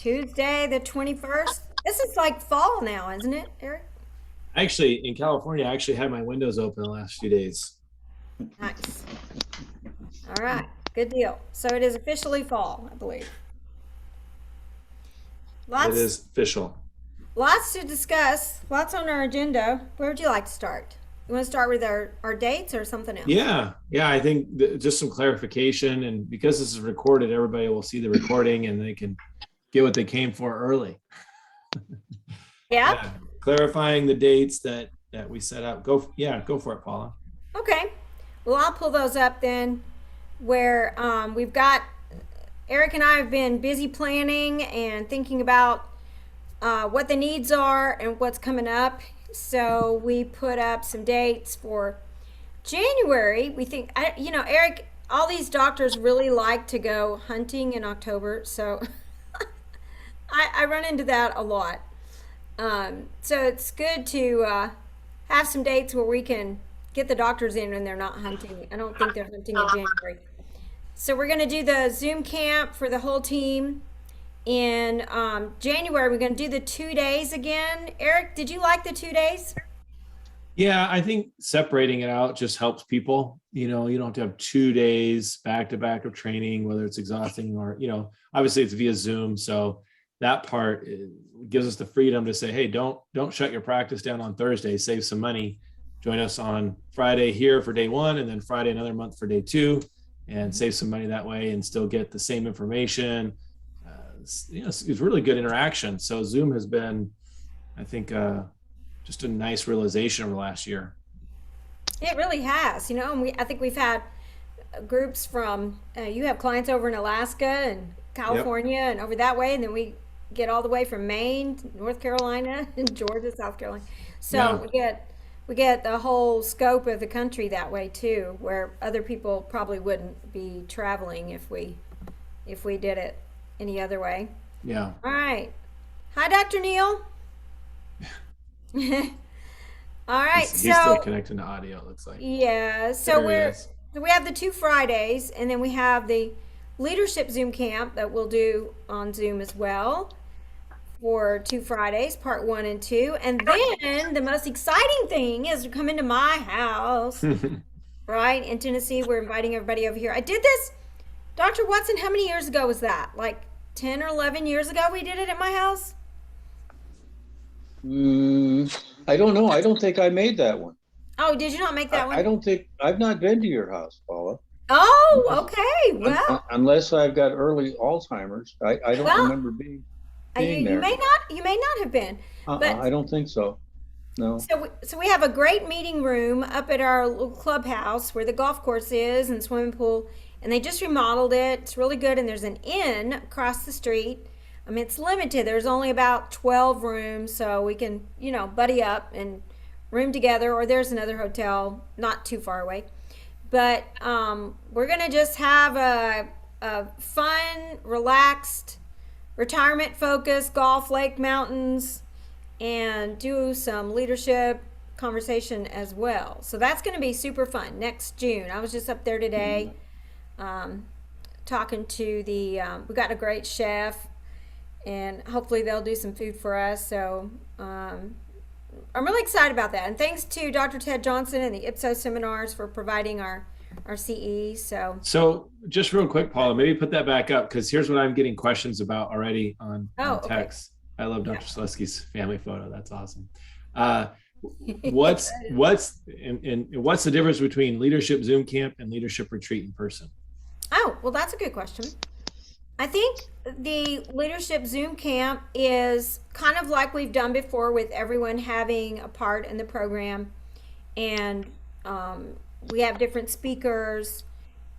Tuesday, the 21st. This is like fall now, isn't it, Eric? Actually, in California, I actually had my windows open the last few days. Nice. All right. Good deal. So it is officially fall, I believe. It Lots, is official. lots to discuss. Lots on our agenda. Where would you like to start? You want to start with our dates or something else? Yeah, I think just some clarification, and because this is recorded, everybody will see the recording and they can get what they came for early. Yeah. Yeah, clarifying the dates that we set up. Go for it, Paula. Okay. Well, I'll pull those up then. Where we've got Eric and I have been busy planning and thinking about what the needs are and what's coming up. So we put up some dates for January. We think, Eric, all these doctors really like to go hunting in October. So I run into that a lot. So it's good to have some dates where we can get the doctors in when they're not hunting. I don't think they're hunting in January. So we're going to do the Zoom camp for the whole team in January. We're going to do the 2 days again. Eric, did you like the 2 days? Yeah, I think separating it out just helps people. You don't have to have 2 days back to back of training, whether it's exhausting or, obviously it's via Zoom. So that part gives us the freedom to say, hey, don't shut your practice down on Thursday, save some money. Join us on Friday here for day one, and then Friday another month for day two, and save some money that way and still get the same information. It's really good interaction. So Zoom has been, I think, just a nice realization over the last year. It really has, and I think we've had groups from, you have clients over in Alaska and Yep. California and over that way, and then we get all the way from Maine, to North Carolina, and Georgia, South Carolina. So Yeah. we get the whole scope of the country that way too, where other people probably wouldn't be traveling if we did it any other way. Yeah. All right. Hi, Dr. Neil. All right. He's still So connecting to audio, it looks like. yeah, so There he is. we have the two Fridays, and then we have the leadership Zoom camp that we'll do on Zoom as well for 2 Fridays, part one and two. And then the most exciting thing is to come into my house, right? In Tennessee, we're inviting everybody over here. I did this, Dr. Watson, how many years ago was that? Like 10 or 11 years ago we did it at my house? I don't know. I don't think I made that one. Oh, did you not make that I one? don't think I've not been to your house, Paula. Oh, okay. Well, Unless I've got early Alzheimer's. I don't well, remember being you, being you there. may not have been, but I don't think so. No. so we have a great meeting room up at our little clubhouse where the golf course is and swimming pool, and they just remodeled it. It's really good, and there's an inn across the street. I mean, it's limited. There's only about 12 rooms, so we can, buddy up and room together. Or there's another hotel not too far away. But we're gonna just have a fun, relaxed, retirement-focused golf, lake, mountains, and do some leadership conversation as well. So that's going to be super fun next June. I was just up there today um, talking to we got a great chef, and hopefully they'll do some food for us. So I'm really excited about that. And thanks to Dr. Ted Johnson and the Ipsos seminars for providing our CE. So, So just real quick, Paula, maybe put that back up, because here's what I'm getting questions about already on okay. text. I love Yeah. Dr. Selesky's family photo. That's awesome. Uh, what's the difference between leadership Zoom camp and leadership retreat in person? Oh, well, that's a good question. I think the leadership Zoom camp is kind of like we've done before, with everyone having a part in the program, and we have different speakers,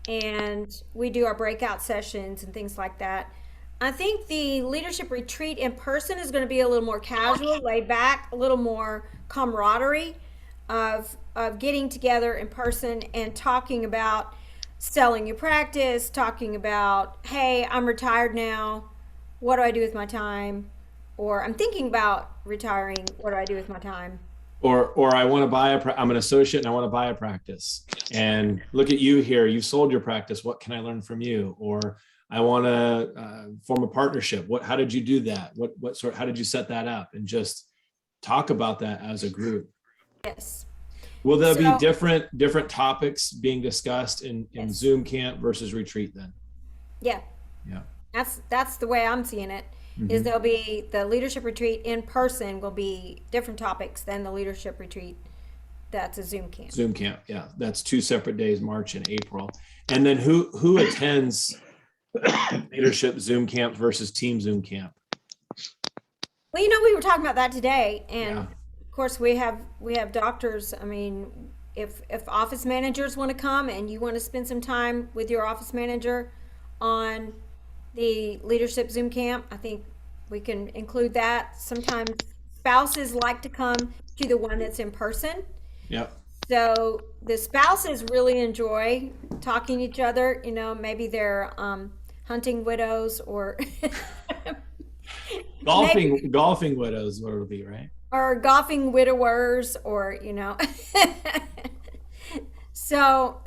and we do our breakout sessions and things like that. I think the leadership retreat in person is going to be a little more casual, laid back, a little more camaraderie of getting together in person and talking about selling your practice, talking about, hey, I'm retired now. What do I do with my time? Or I'm thinking about retiring. What do I do with my time? Or I want to I'm an associate and I want to buy a practice. And look at you here. You've sold your practice. What can I learn from you? Or I want to form a partnership. How did you do that? How did you set that up? And just talk about that as a group. Yes. Will there be different topics being discussed in Yes. Zoom camp versus retreat then? Yeah. Yeah. That's the way I'm seeing it. Is there'll be the leadership retreat in person will be different topics than the leadership retreat that's a Zoom camp. Zoom camp, yeah. That's 2 separate days, March and April. And then who attends leadership Zoom camp versus team Zoom camp? Well, we were talking about that today, and Yeah. of course we have doctors. I mean, if office managers want to come and you want to spend some time with your office manager on the leadership Zoom camp, I think we can include that. Sometimes spouses like to come to the one that's in person. Yep. So the spouses really enjoy talking to each other. Maybe they're hunting widows or golfing widows, what it'll be, right? or golfing widowers, or So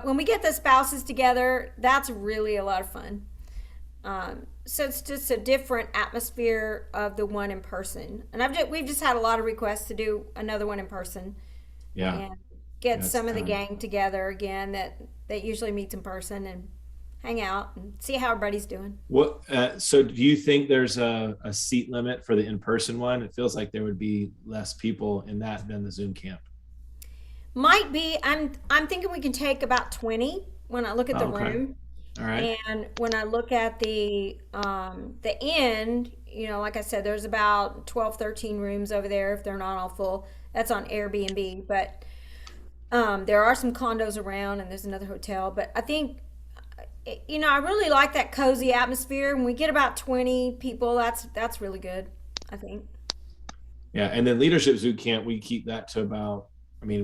when we get the spouses together, that's really a lot of fun. So it's just a different atmosphere of the one in person, and we've just had a lot of requests to do another one in person. Yeah. And get That's some of the time. gang together again that usually meets in person and hang out and see how everybody's doing. So do you think there's a seat limit for the in-person one? It feels like there would be less people in that than the Zoom camp. Might be. I'm thinking we can take about 20 when I look at the Oh, okay. room. All right. And when I look at the end, like I said, there's about 12, 13 rooms over there if they're not all full. That's on Airbnb, but there are some condos around, and there's another hotel. But I think, I really like that cozy atmosphere. When we get about 20 people, that's really good, I think. Yeah. And then leadership Zoom camp, we keep that to about, we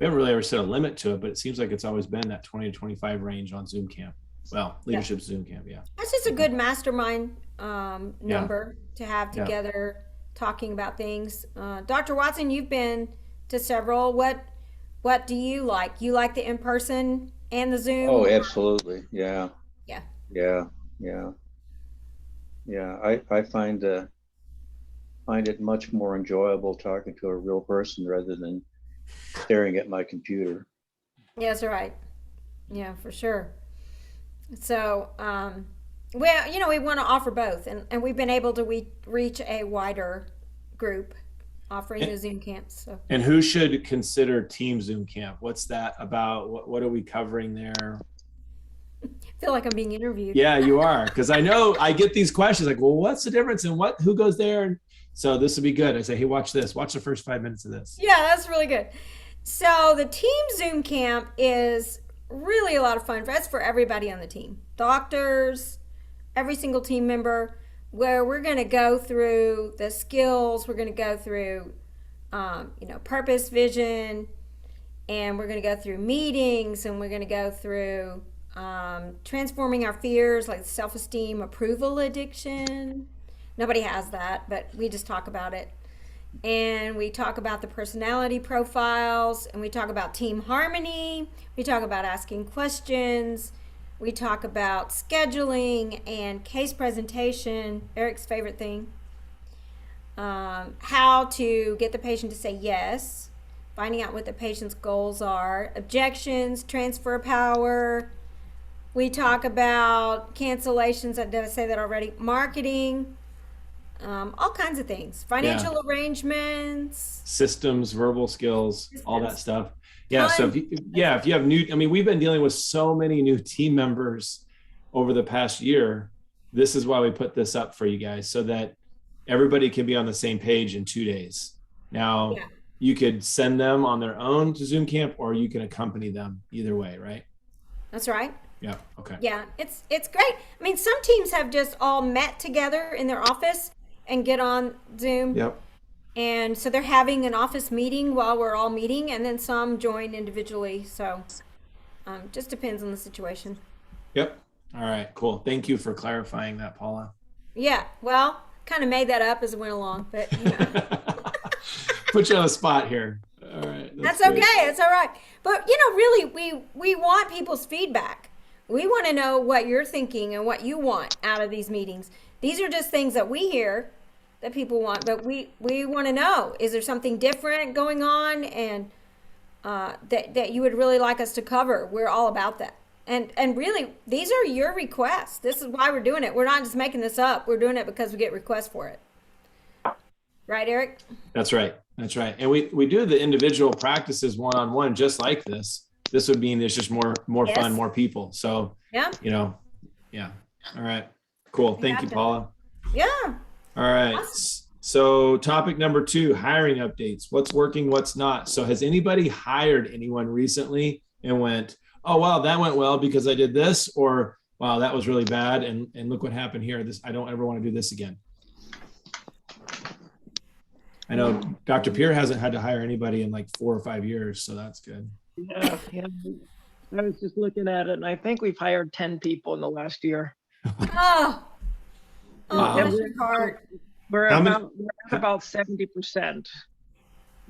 haven't really ever set a limit to it, but it seems like it's always been that 20 to 25 range on Zoom camp. Well, leadership Zoom camp, yeah. That's just a good mastermind number to have Yeah. together, talking about things. Dr. Watson, you've been to several. What do you like? You like the in-person and the Zoom? Oh, absolutely. Yeah. Yeah. Yeah. Yeah. Yeah. I find it much more enjoyable talking to a real person rather than staring at my computer. Yeah, that's right. Yeah, for sure. So, well, we want to offer both, and we've been able to reach a wider group offering the Zoom camps. So. And who should consider team Zoom camp? What's that about? What are we covering there? I feel like I'm being interviewed. Yeah, you are. Because I know I get these questions like, well, what's the difference and who goes there? So this would be good. I say, hey, watch this. Watch the first 5 minutes of this. Yeah, that's really good. So the team Zoom camp is really a lot of fun. That's for everybody on the team. Doctors, every single team member, where we're going to go through the skills. We're going to go through, purpose, vision, and we're going to go through meetings, and we're going to go through transforming our fears, like self-esteem, approval addiction. Nobody has that, but we just talk about it. And we talk about the personality profiles, and we talk about team harmony. We talk about asking questions. We talk about scheduling and case presentation, Eric's favorite thing. How to get the patient to say yes, finding out what the patient's goals are, objections, transfer power. We talk about cancellations, did I say that already? Marketing. All kinds of things, financial arrangements, systems, verbal skills, all that stuff. Yeah. So if you have we've been dealing with so many new team members over the past year. This is why we put this up for you guys, so that everybody can be on the same page in 2 days. Now, you could send them on their own to Zoom camp, or you can accompany them either way, right? That's right. Yeah. Okay. Yeah, it's great. Some teams have just all met together in their office and get on Zoom. Yep. And so they're having an office meeting while we're all meeting, and then some join individually. So just depends on the situation. Yep. All right, cool. Thank you for clarifying that, Paula. Yeah, well, kind of made that up as it went along, but Put you on the spot here. All right. That's okay. It's all right. But really, we want people's feedback. We want to know what you're thinking and what you want out of these meetings. These are just things that we hear that people want, but we want to know, is there something different going on, and that you would really like us to cover? We're all about that. And really, these are your requests. This is why we're doing it. We're not just making this up. We're doing it because we get requests for it. Right, Eric? That's right. That's right. And we do the individual practices one-on-one, just like this. This would mean there's just more Yes. fun, more people. So, Yeah. Yeah. All right. Cool. Thank you, Paula. Yeah. All right. Awesome. So topic number 2, hiring updates. What's working, what's not. So has anybody hired anyone recently and went, oh, wow, that went well because I did this, or wow, that was really bad, and look what happened here. I don't ever want to do this again. I know Dr. Pierre hasn't had to hire anybody in like 4 or 5 years, so that's good. Yeah. I was just looking at it, and I think we've hired 10 people in the last year. Oh, Wow. bless your heart. We're How many- about 70%,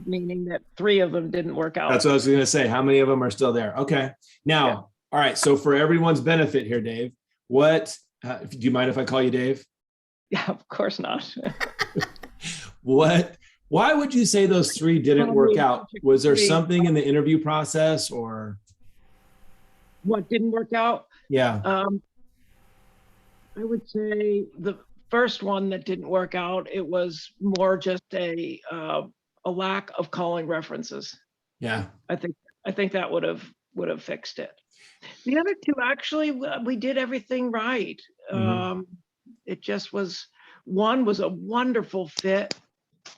meaning that 3 of them didn't work out. That's what I was going to say. How many of them are still there? Okay. Now, Yeah. All right. So for everyone's benefit here, Dave, do you mind if I call you Dave? Yeah, of course not. Why would you say those 3 didn't work out? Was there 3. something in the interview process, or? What didn't work out? Yeah. I would say the first one that didn't work out, it was more just a lack of calling references. Yeah. I think that would have fixed it. The other 2, actually, we did everything right. Mhm. It just was, one was a wonderful fit.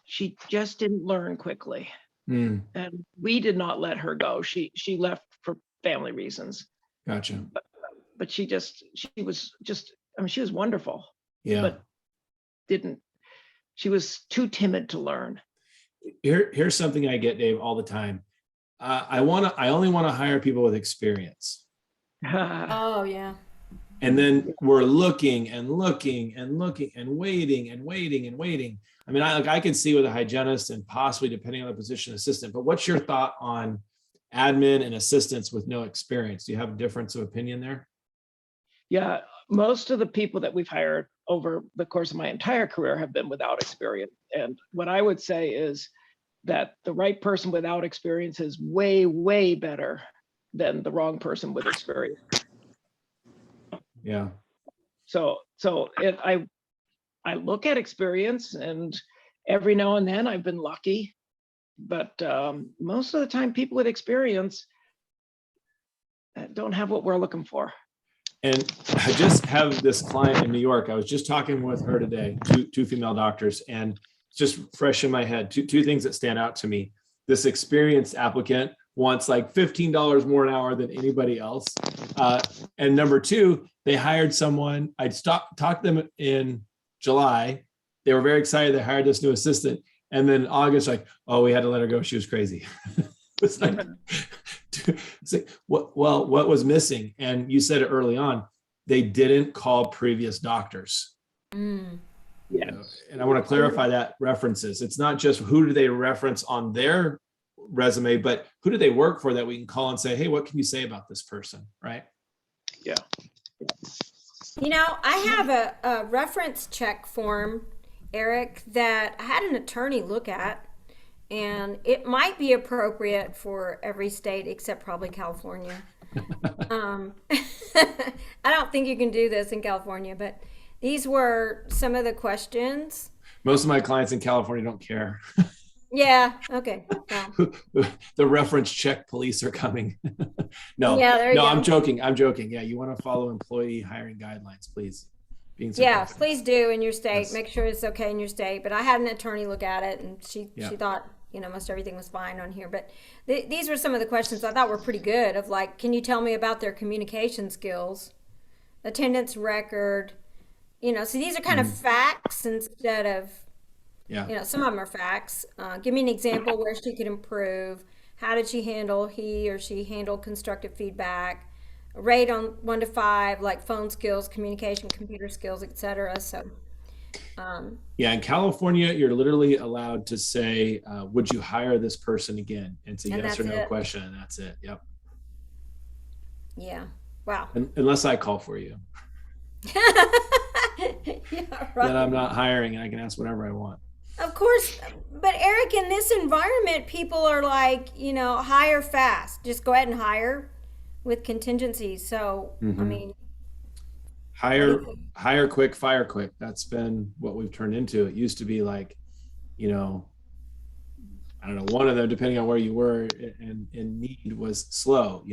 She just didn't learn quickly, Mm, and we did not let her go. She left for family reasons, gotcha. but she was wonderful, Yeah. but she was too timid to learn. Here's something I get, Dave, all the time. I only want to hire people with experience. Oh, yeah. And then we're looking and looking and looking and waiting and waiting and waiting. I mean, I can see with a hygienist and possibly, depending on the position, assistant, but what's your thought on admin and assistants with no experience? Do you have a difference of opinion there? Yeah, most of the people that we've hired over the course of my entire career have been without experience. And what I would say is that the right person without experience is way, way better than the wrong person with experience. Yeah. So I look at experience, and every now and then I've been lucky, but most of the time people with experience don't have what we're looking for. And I just have this client in New York. I was just talking with her today, two female doctors, and just fresh in my head, two things that stand out to me. This experienced applicant wants like $15 more an hour than anybody else. And number 2, they hired someone. I'd talked to them in July. They were very excited. They hired this new assistant. And then August, like, oh, we had to let her go. She was crazy. It's like, what was missing? And you said it early on, they didn't call previous doctors. Mm. Yes. And I want to clarify that references. It's not just who do they reference on their resume, but who do they work for that we can call and say, hey, what can you say about this person? Right. Yeah. You know, I have a reference check form, Eric, that I had an attorney look at, and it might be appropriate for every state except probably California. I don't think you can do this in California, but these were some of the questions. Most of my clients in California don't care. Yeah. Okay. Well, The reference check police are coming. No, Yeah, there you no, go. I'm joking. Yeah, you want to follow employee hiring guidelines, please. Being yeah, sarcastic. please do in your state. Yes. Make sure it's okay in your state. But I had an attorney look at it, and she Yeah. thought, most everything was fine on here. But these were some of the questions I thought were pretty good. Of like, can you tell me about their communication skills, attendance record? So these are kind of facts instead of, Yeah. some of them are facts. Give me an example where she could improve. How did he or she handle constructive feedback? A rate on 1 to 5, like phone skills, communication, computer skills, etc. So, Yeah, in California, you're literally allowed to say, would you hire this person again? And it's a And yes or that's no it. question, and that's it. Yep. yeah. Wow. Unless I call for you, Yeah, then I'm right. not hiring and I can ask whatever I want. Of course, but Eric, in this environment, people are like, hire fast. Just go ahead and hire with contingencies. So, I Mhm. mean, what do you Hire, think? hire quick, fire quick. That's been what we've turned into. It used to be like, you know, I don't know, one of them, depending on where you were in need, was slow,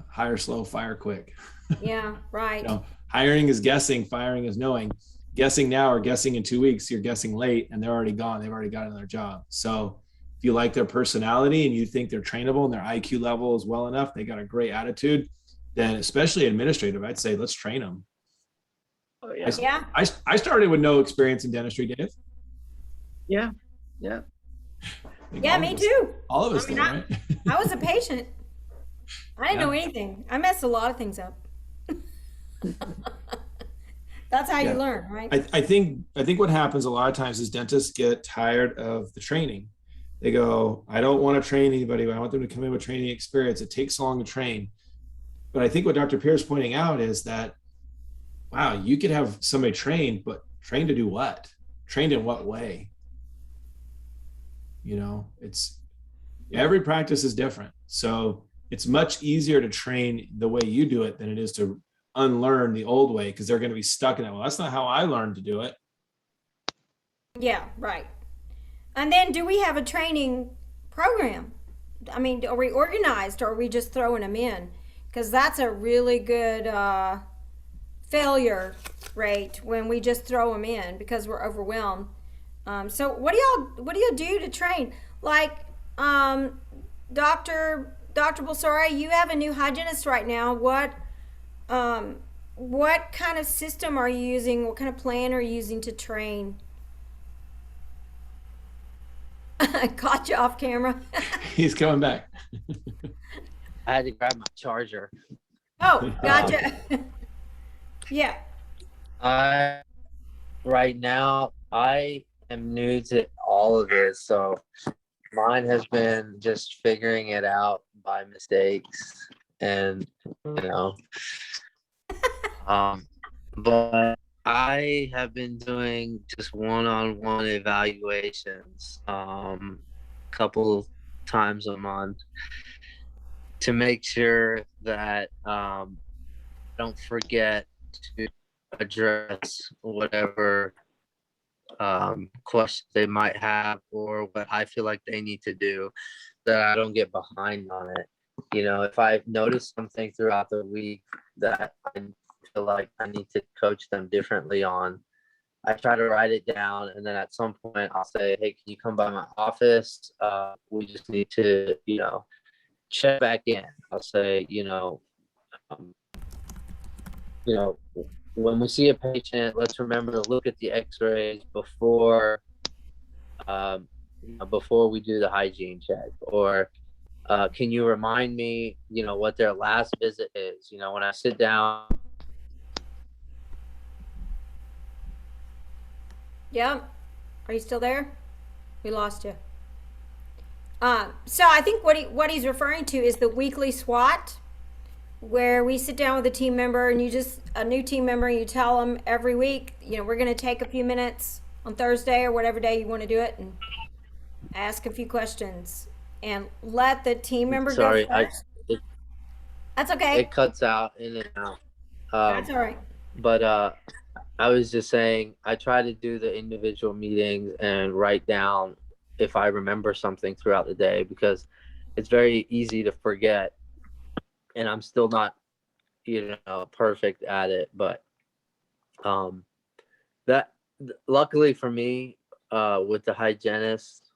hire slow, fire quick. Yeah, right. Hiring is guessing, firing is knowing. Guessing now or guessing in 2 weeks, you're guessing late and they're already gone. They've already got another job. So if you like their personality and you think they're trainable and their IQ level is well enough, they got a great attitude, then especially administrative, I'd say let's train them. Oh, I, yeah. Yeah, I started with no experience in dentistry, Dave. Yeah. Yeah. I think yeah, all of me us, too. all of us I mean, did, right? I was a patient. I didn't know Yeah. anything. I messed a lot of things up. That's how you Yeah. learn, right? I think what happens a lot of times is dentists get tired of the training. They go, I don't want to train anybody, but I want them to come in with training experience. It takes so long to train. But I think what Dr. Pierce is pointing out is that, wow, you could have somebody trained, but trained to do what? Trained in what way? It's every practice is different. So it's much easier to train the way you do it than it is to unlearn the old way because they're going to be stuck in that. Well, that's not how I learned to do it. Yeah, right. And then do we have a training program? I mean, are we organized or are we just throwing them in? Because that's a really good failure rate when we just throw them in because we're overwhelmed. So what do y'all do to train? Like, Dr. Bulsara, you have a new hygienist right now. What kind of system are you using? What kind of plan are you using to train? Caught you off camera. He's coming back. I had to grab my charger. Oh, gotcha. Yeah. I right now I am new to all of this, so mine has been just figuring it out by mistakes and but I have been doing just one-on-one evaluations couple times a month to make sure that I don't forget to address whatever questions they might have or what I feel like they need to do, that I don't get behind on it. If I notice something throughout the week that I feel like I need to coach them differently on, I try to write it down, and then at some point I'll say, hey, can you come by my office? We just need to, check back in. I'll say, um, when we see a patient, let's remember to look at the x-rays before before we do the hygiene check. Or can you remind me, what their last visit is? When I sit down. Yeah. Are you still there? We lost you. So I think what he's referring to is the weekly SWAT, where we sit down with a team member and a new team member, and you tell them every week, we're going to take a few minutes on Thursday or whatever day you want to do it and ask a few questions and let the team member Sorry, go first. That's okay. It cuts out in and out. That's all right. But I was just saying, I try to do the individual meetings and write down if I remember something throughout the day, because it's very easy to forget, and I'm still not, perfect at it. But that luckily for me, with the hygienist,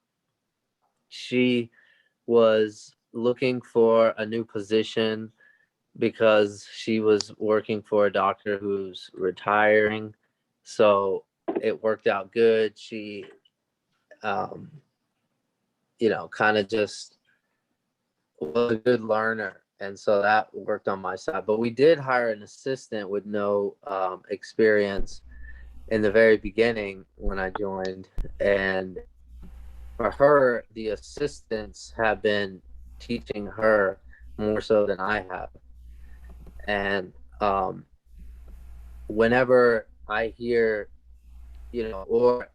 she was looking for a new position because she was working for a doctor who's retiring. So it worked out good. She, kind of just was a good learner. And so that worked on my side. But we did hire an assistant with no experience in the very beginning when I joined. And for her, the assistants have been teaching her more so than I have. And whenever I hear, or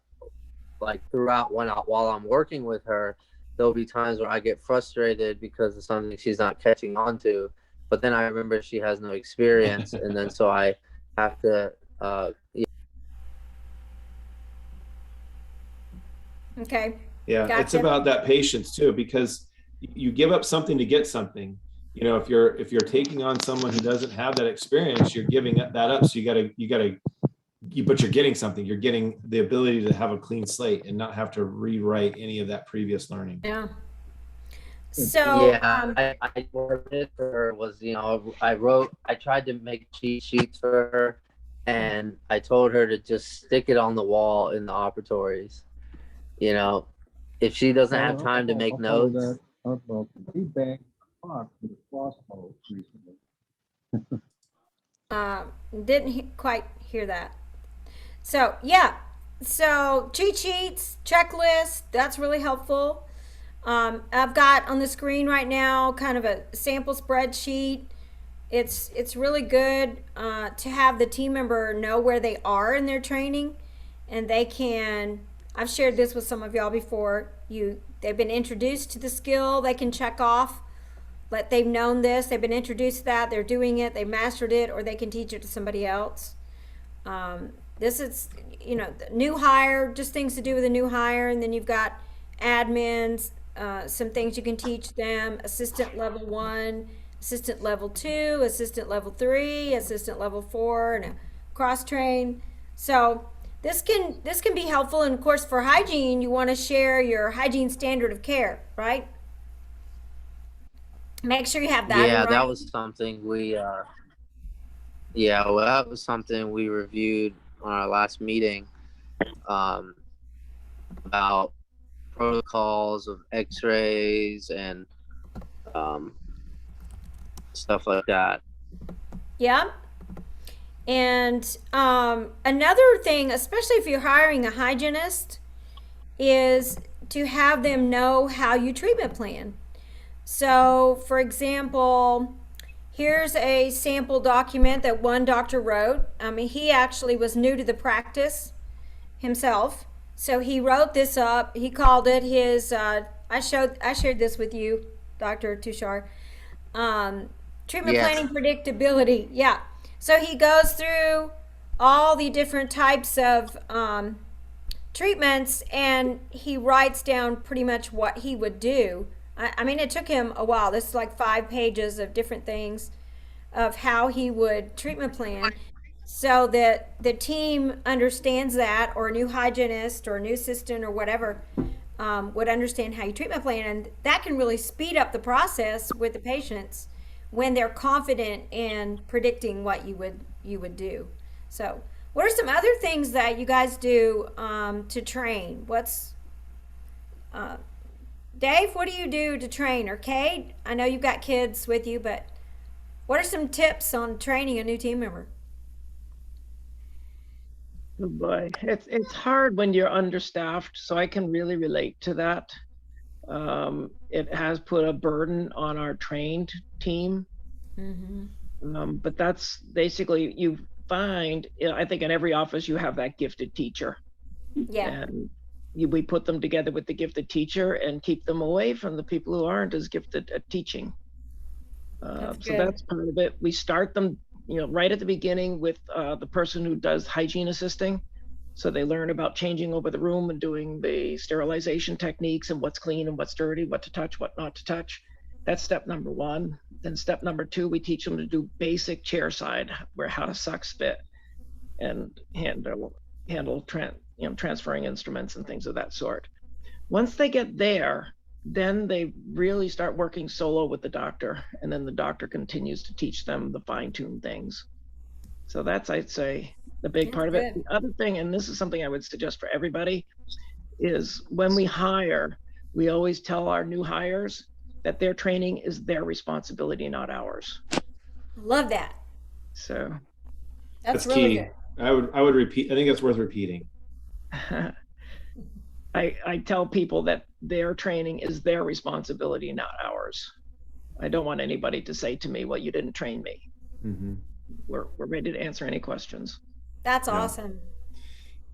like throughout while I'm working with her, there'll be times where I get frustrated because of something she's not catching on to, but then I remember she has no experience, and then so I have to Okay. Yeah, it's Gotcha. about that patience too, because you give up something to get something. If you're taking on someone who doesn't have that experience, you're giving that up. So but you're getting something. You're getting the ability to have a clean slate and not have to rewrite any of that previous learning. Yeah. So, I what I did for her was, I tried to make cheat sheets for her, and I told her to just stick it on the wall in the operatories. If she doesn't have time to make notes. Didn't quite hear that. So, yeah. So, cheat sheets, checklist, that's really helpful. I've got on the screen right now kind of a sample spreadsheet. It's really good to have the team member know where they are in their training, and they can. I've shared this with some of y'all before. They've been introduced to the skill. They can check off. They've known this. They've been introduced to that. They're doing it. They mastered it, or they can teach it to somebody else. This is, the new hire, just things to do with a new hire, and then you've got admins, some things you can teach them, assistant level 1, assistant level 2, assistant level 3, assistant level 4, and a cross train. So this can be helpful. And of course, for hygiene, you want to share your hygiene standard of care, right? Make sure you have that. Yeah, that was something that was something we reviewed on our last meeting, about protocols of x-rays and stuff like that. Yeah. And another thing, especially if you're hiring a hygienist, is to have them know how you treatment plan. So, for example, here's a sample document that one doctor wrote. He actually was new to the practice himself. So he wrote this up. He called it his, I shared this with you, Dr. Tushar. Treatment planning predictability. Yeah. So he goes through all the different types of treatments, and he writes down pretty much what he would do. It took him a while. This is like 5 pages of different things of how he would treatment plan, so that the team understands that, or a new hygienist or a new assistant or whatever would understand how you treatment plan. And that can really speed up the process with the patients when they're confident in predicting what you would do. So what are some other things that you guys do to train? Dave, what do you do to train? Or Kate, I know you've got kids with you, but what are some tips on training a new team member? Oh boy, it's hard when you're understaffed, so I can really relate to that. It has put a burden on our trained team. Mm-hmm. But that's basically, you find, I think in every office you have that gifted teacher. Yeah. And we put them together with the gifted teacher and keep them away from the people who aren't as gifted at teaching. So that's part of it. We start them, right at the beginning with the person who does hygiene assisting. So they learn about changing over the room and doing the sterilization techniques and what's clean and what's dirty, what to touch, what not to touch. That's step number 1. Then step number 2, we teach them to do basic chair side, where how to suck, spit, and handle transferring instruments and things of that sort. Once they get there, then they really start working solo with the doctor, and then the doctor continues to teach them the fine-tuned things. So that's, I'd say, the big part of it. The other thing, and this is something I would suggest for everybody, is when we hire, we always tell our new hires that their training is their responsibility, not ours. Love that. So that's really key. Good. I would repeat. I think it's worth repeating. I tell people that their training is their responsibility, not ours. I don't want anybody to say to me, well, you didn't train me. Mhm. we're ready to answer any questions. That's Yeah. awesome.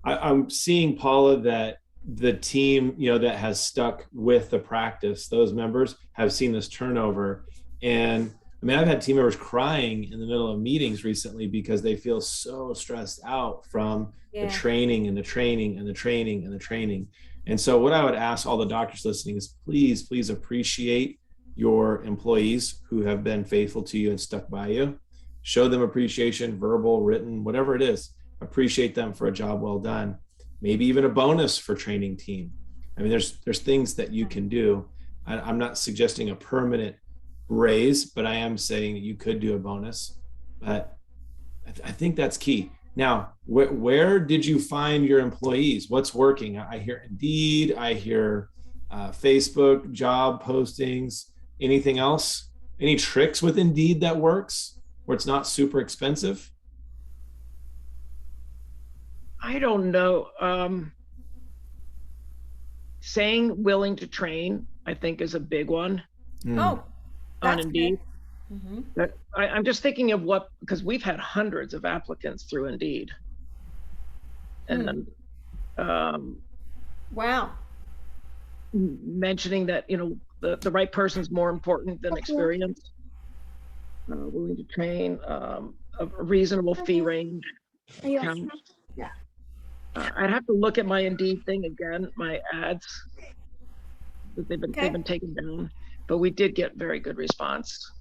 I'm seeing, Paula, that the team, that has stuck with the practice, those members have seen this turnover. And I mean, I've had team members crying in the middle of meetings recently because they feel so stressed out from the Yeah. training and the training and the training and the training. And so what I would ask all the doctors listening is please appreciate your employees who have been faithful to you and stuck by you. Show them appreciation, verbal, written, whatever it is. Appreciate them for a job well done. Maybe even a bonus for training team. I mean, there's things that you can do. I'm not suggesting a permanent raise, but I am saying that you could do a bonus. But I think that's key. Now, where did you find your employees? What's working? I hear Indeed, I hear Facebook job postings. Anything else? Any tricks with Indeed that works where it's not super expensive? I don't know. Saying willing to train, I think, is a big one Mm. Oh, on that's Indeed. good. Mhm. That I'm just thinking of because we've had hundreds of applicants through Indeed. And then Wow. mentioning that, the right person's more important than experience. Willing to train, a reasonable fee range. I'd have to look at my Indeed thing again, my ads. They've been taken down, but we did get very good response.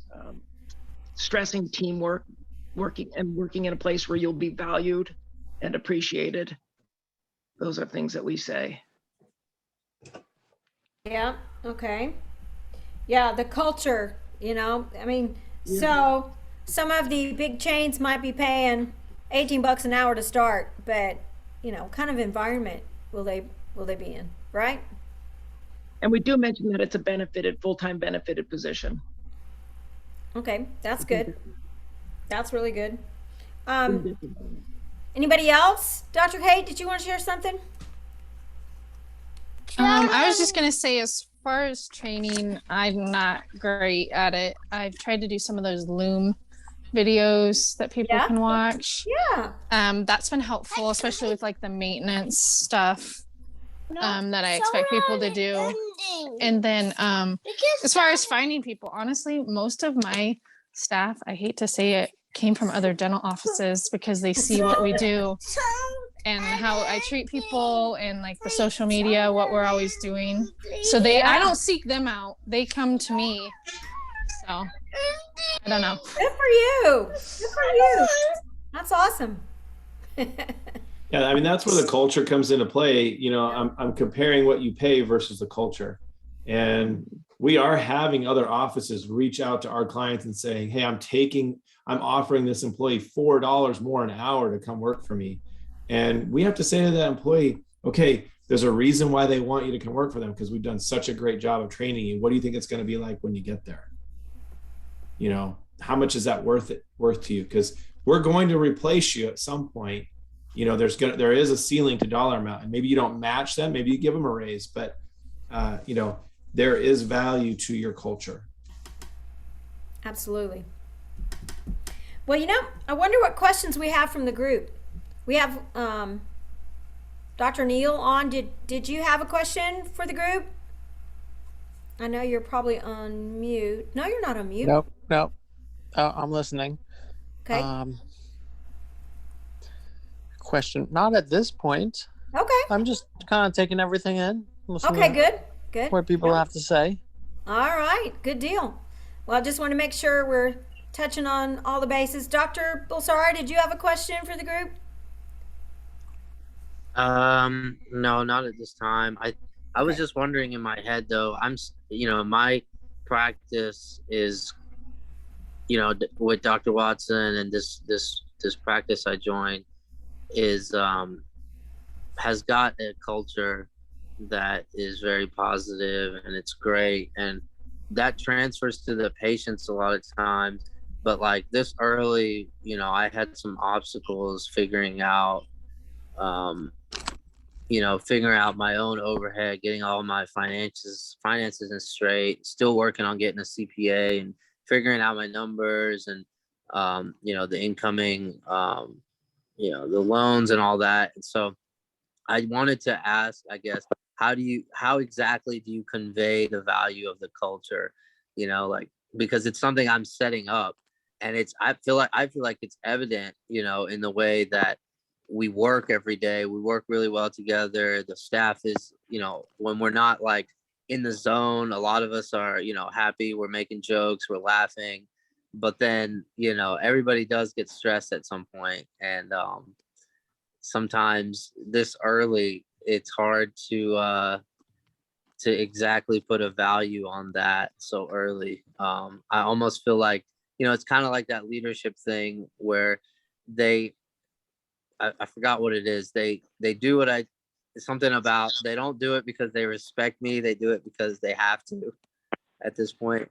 Stressing teamwork, working in a place where you'll be valued and appreciated. Those are things that we say. Yeah. Okay. Yeah, the culture, I mean, so some of the big chains might be paying $18 an hour to start, but what kind of environment will they be in, right? And we do mention that it's a full-time benefited position. Okay, that's good. That's really good. Anybody else? Dr. Kate, did you want to share something? I was just gonna say, as far as training, I'm not great at it. I've tried to do some of those Loom videos that people Yeah. can watch. Yeah. That's been helpful, especially with like the maintenance stuff that I expect people to do. And then as far as finding people, honestly, most of my staff, I hate to say it, came from other dental offices because they see what we do and how I treat people and like the social media, what we're always doing. So I don't seek them out. They come to me. So I don't know. Good for you. Good for you. That's awesome. Yeah, I mean, that's where the culture comes into play. I'm comparing what you pay versus the culture. And we are having other offices reach out to our clients and saying, hey, I'm offering this employee $4 more an hour to come work for me. And we have to say to that employee, okay, there's a reason why they want you to come work for them because we've done such a great job of training you. What do you think it's going to be like when you get there? How much is that worth to you? Because we're going to replace you at some point. There is a ceiling to dollar amount, and maybe you don't match them, maybe you give them a raise, but there is value to your culture. Absolutely. Well, I wonder what questions we have from the group. We have Dr. Neal on. Did you have a question for the group? I know you're probably on mute. No, you're not on mute. Nope. I'm listening. Okay. Question, not at this point. Okay. I'm just kind of taking everything in. Okay, good. What people have to say. All right, good deal. Well, I just want to make sure we're touching on all the bases. Dr. Bulsara, did you have a question for the group? No, not at this time. I was just wondering in my head though, my practice is, with Dr. Watson and this practice I joined is, has got a culture that is very positive and it's great. And that transfers to the patients a lot of times. But like this early, I had some obstacles figuring out my own overhead, getting all my finances in straight, still working on getting a CPA and figuring out my numbers and the incoming, the loans and all that. And so I wanted to ask, I guess, how exactly do you convey the value of the culture? Because it's something I'm setting up, and I feel like it's evident, in the way that we work every day. We work really well together. The staff is, when we're not like in the zone, a lot of us are, happy. We're making jokes, we're laughing, but then, everybody does get stressed at some point. And sometimes this early, it's hard to exactly put a value on that so early. I almost feel like, it's kind of like that leadership thing where I forgot what it is. They do what something about, they don't do it because they respect me. They do it because they have to at this point.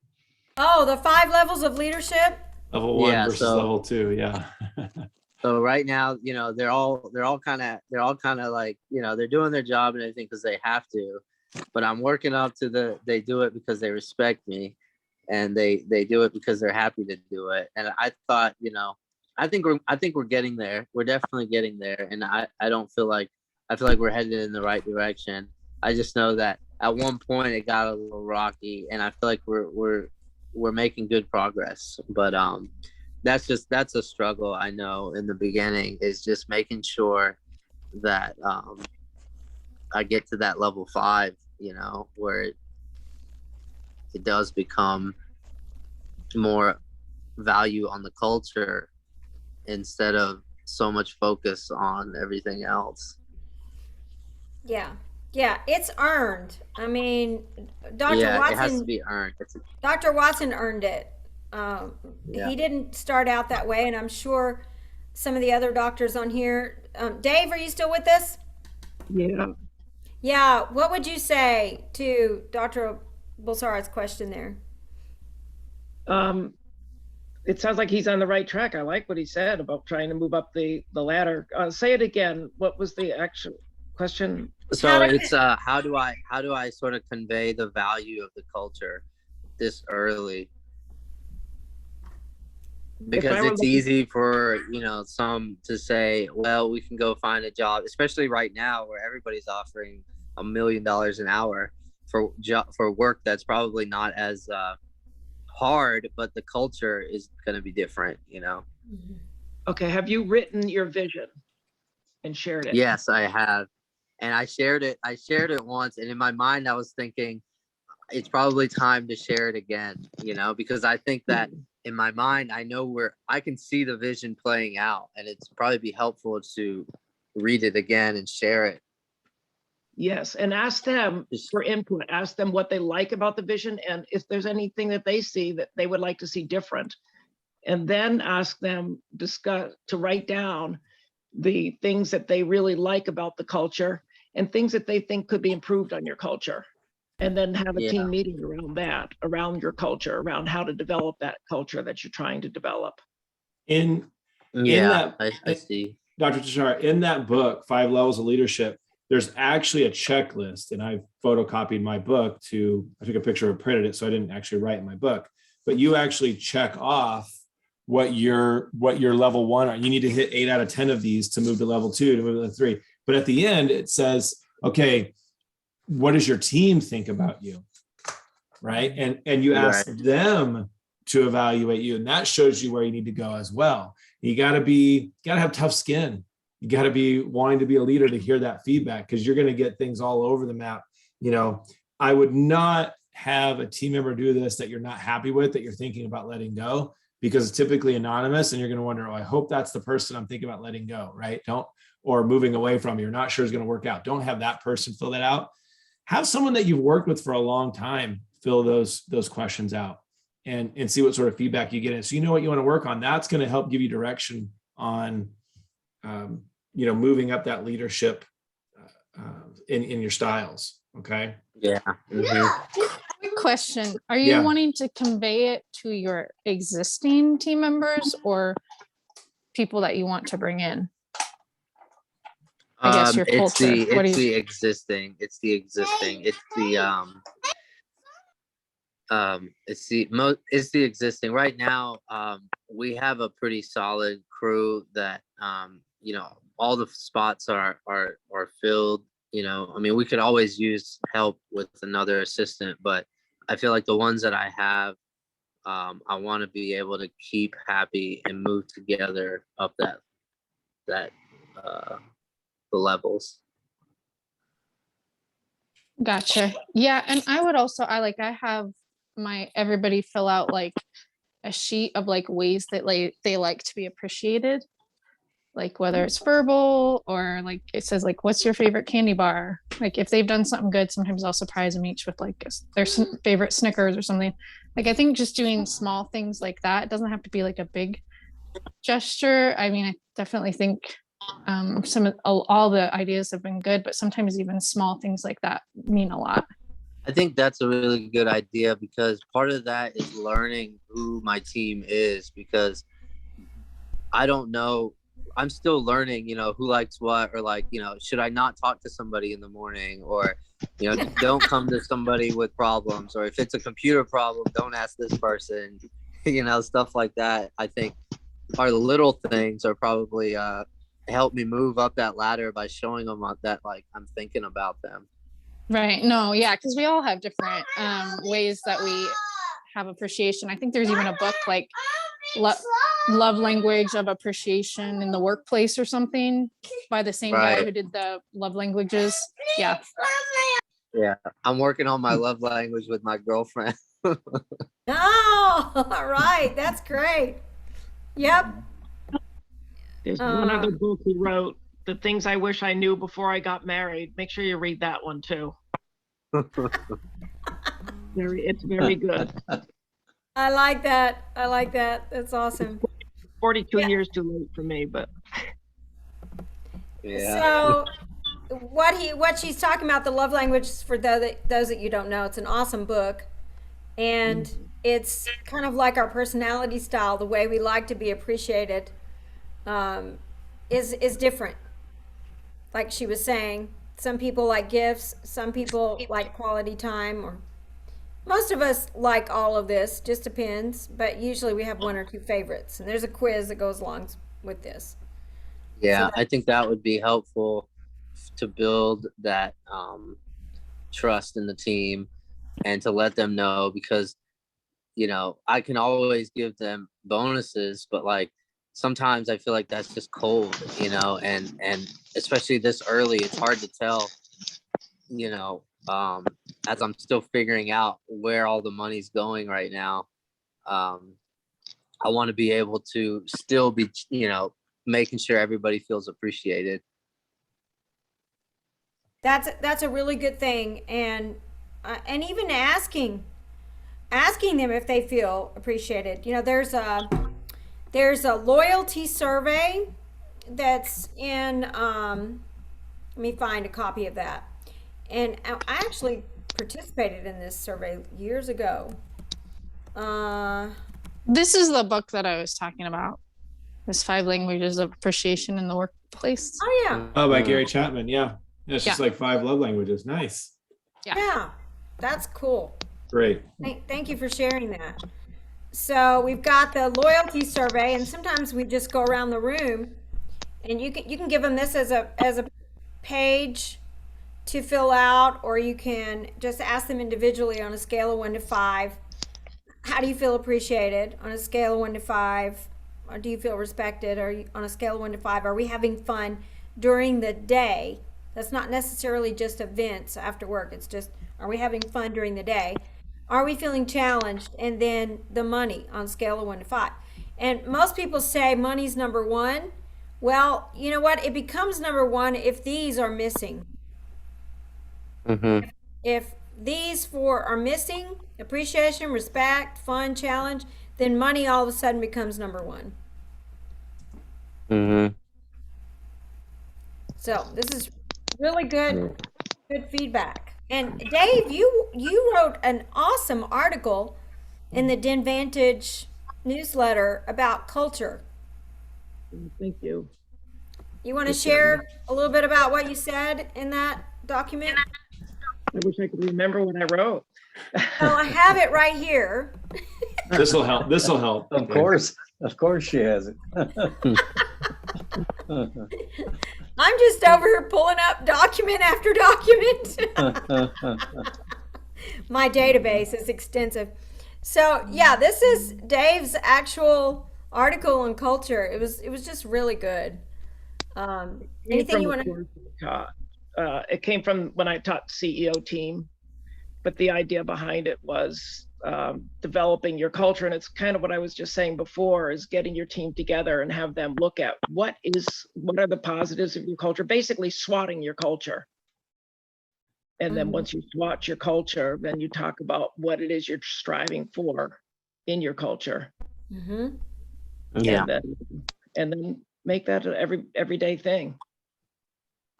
Oh, the 5 levels of leadership. Level 1 Yeah, versus so- level 2. Yeah. So right now, they're all kind of like, they're doing their job and everything because they have to, but I'm working up to they do it because they respect me, and they do it because they're happy to do it. And I thought, I think we're getting there. We're definitely getting there. And I feel like we're headed in the right direction. I just know that at one point it got a little rocky, and I feel like we're making good progress. But that's a struggle. I know in the beginning is just making sure that I get to that level 5, where it does become more value on the culture instead of so much focus on everything else. Yeah, it's earned. I mean, Dr. Yeah, Watson, it has to be earned. Dr. Watson earned it. Yeah. He didn't start out that way, and I'm sure some of the other doctors on here. Dave, are you still with us? Yeah. Yeah. What would you say to Dr. Bulsara's question there? It sounds like he's on the right track. I like what he said about trying to move up the ladder. Say it again. What was the actual question? So it's how do I sort of convey the value of the culture this early? Because it's easy for some to say, well, we can go find a job, especially right now where everybody's offering $1 million an hour for work that's probably not as hard, but the culture is going to be different. Okay, have you written your vision and shared it? Yes, I have, and I shared it once, and in my mind I was thinking it's probably time to share it again, because I think that in my mind, I know where I can see the vision playing out, and it's probably be helpful to read it again and share it. Yes, and ask them for input. Ask them what they like about the vision, and if there's anything that they see that they would like to see different. And then ask them to write down the things that they really like about the culture and things that they think could be improved on your culture. And then have a team meeting around your culture, around how to develop that culture that you're trying to develop. I see. Dr. Tashara, in that book, 5 Levels of Leadership, there's actually a checklist, and I've photocopied my book I took a picture and printed it, so I didn't actually write in my book, but you actually check off what your level 1 are. You need to hit 8 out of 10 of these to move to level 2, to move to level 3. But at the end, it says, okay, what does your team think about you? Right. And you ask them to evaluate you. And that shows you where you need to go as well. You gotta have tough skin. You gotta be wanting to be a leader to hear that feedback, because you're going to get things all over the map. I would not have a team member do this that you're not happy with, that you're thinking about letting go, because it's typically anonymous, and you're going to wonder, I hope that's the person I'm thinking about letting go. Right. Or moving away from. You're not sure is going to work out. Don't have that person fill that out. Have someone that you've worked with for a long time fill those questions out and see what sort of feedback you get in. So you know what you want to work on. That's going to help give you direction on, moving up that leadership in your styles. Okay. Yeah. Mm-hmm. Quick question. Are you wanting to convey it to your existing team members or people that you want to bring in? I guess your culture. It's the existing. it's the existing right now. We have a pretty solid crew that all the spots are filled. I mean, we could always use help with another assistant, but I feel like the ones that I have, I want to be able to keep happy and move together up the levels. Gotcha. Yeah, and I would also I have everybody fill out like a sheet of like ways that they like to be appreciated, like whether it's verbal or like it says like what's your favorite candy bar. Like if they've done something good, sometimes I'll surprise them each with like their favorite Snickers or something. Like I think just doing small things like that, it doesn't have to be like a big gesture. I mean, I definitely think all the ideas have been good, but sometimes even small things like that mean a lot. I think that's a really good idea, because part of that is learning who my team is, because I don't know. I'm still learning, who likes what, or like, should I not talk to somebody in the morning, or, don't come to somebody with problems, or if it's a computer problem, don't ask this person, stuff like that. I think our little things are probably help me move up that ladder by showing them that like I'm thinking about them. Right. No, yeah, because we all have different ways that we have appreciation. I think there's even a book like Love Language of Appreciation in the Workplace or something by the same guy who did the love languages. Yeah. Yeah. I'm working on my love language with my girlfriend. Oh, all right. That's great. Yep. There's one other book he wrote, The Things I Wish I Knew Before I Got Married. Make sure you read that one too. It's very good. I like that. That's awesome. 42 years too late for me, but yeah. So what she's talking about, the love languages, for those that you don't know, it's an awesome book, and it's kind of like our personality style. The way we like to be appreciated is different. Like she was saying, some people like gifts, some people like quality time, or most of us like all of this, just depends, but usually we have one or two favorites, and there's a quiz that goes along with this. Yeah, I think that would be helpful to build that trust in the team, and to let them know, because I can always give them bonuses, but like sometimes I feel like that's just cold, and especially this early, it's hard to tell, as I'm still figuring out where all the money's going right now. I want to be able to still be, making sure everybody feels appreciated. That's a really good thing, and even asking them if they feel appreciated. There's a loyalty survey that's in. Let me find a copy of that, and I actually participated in this survey years ago. This is the book that I was talking about. There's 5 languages of appreciation in the workplace. Oh yeah. Oh, by Gary Chapman. Yeah. It's just Yeah. like 5 love languages. Nice. Yeah, that's cool. Great. Thank you for sharing that. So we've got the loyalty survey, and sometimes we just go around the room, and you can give them this as a page to fill out, or you can just ask them individually on a scale of 1 to 5. How do you feel appreciated on a scale of 1 to 5? Or do you feel respected? Or on a scale of 1 to 5, are we having fun during the day? That's not necessarily just events after work. It's just, are we having fun during the day? Are we feeling challenged? And then the money on a scale of 1 to 5. And most people say money's number 1. Well, you know what? It becomes number 1 if these are missing. Mm-hmm. If these 4 are missing, appreciation, respect, fun, challenge, then money all of a sudden becomes number 1. Mm-hmm. So this is really good feedback. And Dave, you wrote an awesome article in the DenVantage newsletter about culture. thank you. You want to share a little bit about what you said in that document? I wish I could remember what I wrote. Oh, I have it right here. This will help. This will help. Of course she has it. I'm just over here pulling up document after document. My database is extensive. So yeah, this is Dave's actual article on culture. It was just really good. Anything you want to? It came from when I taught CEO team, but the idea behind it was developing your culture, and it's kind of what I was just saying before, is getting your team together and have them look at what are the positives of your culture, basically swatting your culture. And then once you SWOT your culture, then you talk about what it is you're striving for in your culture. Mm-hmm. Yeah. And then make that an everyday thing.